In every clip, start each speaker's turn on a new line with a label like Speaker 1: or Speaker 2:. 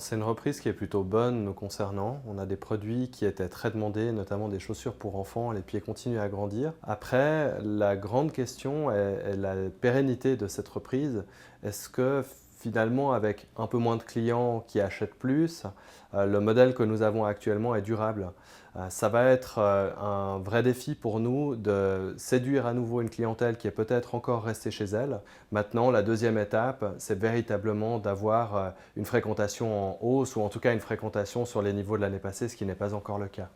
Speaker 1: c'est une reprise qui est plutôt bonne nous concernant. On a des produits qui étaient très demandés, notamment des chaussures pour enfants. Les pieds continuent à grandir. Après, la grande question est la pérennité de cette reprise. Est-ce que finalement, avec un peu moins de clients qui achètent plus, le modèle que nous avons actuellement est durable? Ça va être un vrai défi pour nous de séduire à nouveau une clientèle qui est peut-être encore restée chez elle. Maintenant, la deuxième étape, c'est véritablement d'avoir une fréquentation en hausse ou en tout cas une fréquentation sur les niveaux de l'année passée, ce qui n'est pas encore le cas.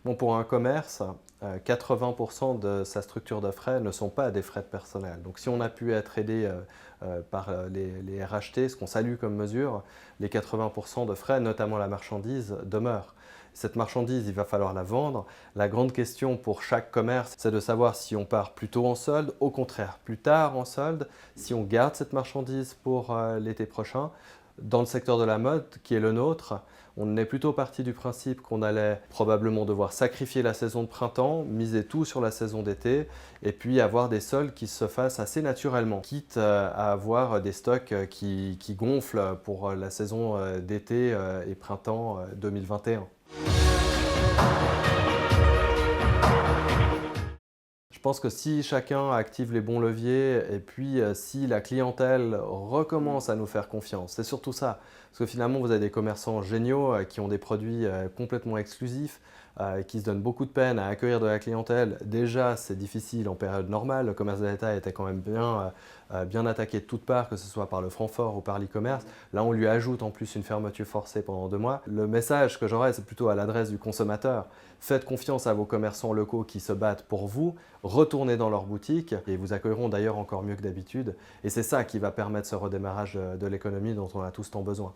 Speaker 1: Bon, pour un commerce, 80% de sa structure de frais ne sont pas des frais de personnel. Donc si on a pu être aidé par les RHT, ce qu'on salue comme mesure, les 80% de frais, notamment la marchandise, demeurent. Cette marchandise, il va falloir la vendre. La grande question pour chaque commerce, c'est de savoir si on part plus tôt en solde, au contraire, plus tard en solde, si on garde cette marchandise pour l'été prochain. Dans le secteur de la mode, qui est le nôtre, on est plutôt parti du principe qu'on allait probablement devoir sacrifier la saison de printemps, miser tout sur la saison d'été et puis avoir des soldes qui se fassent assez naturellement, quitte à avoir des stocks qui gonflent pour la saison d'été et printemps 2021. Je pense que si chacun active les bons leviers et puis si la clientèle recommence à nous faire confiance, c'est surtout ça. Parce que finalement, vous avez des commerçants géniaux qui ont des produits complètement exclusifs, qui se donnent beaucoup de peine à accueillir de la clientèle. Déjà, c'est difficile en période normale. Le commerce de l'État était quand même bien attaqué de toutes parts, que ce soit par le Francfort ou par l'e-commerce. Là, on lui ajoute en plus une fermeture forcée pendant 2 mois. Le message que j'aurais, c'est plutôt à l'adresse du consommateur. Faites confiance à vos commerçants locaux qui se battent pour vous. Retournez dans leur boutique et ils vous accueilleront d'ailleurs encore mieux que d'habitude. Et c'est ça qui va permettre ce redémarrage de l'économie dont on a tous tant besoin.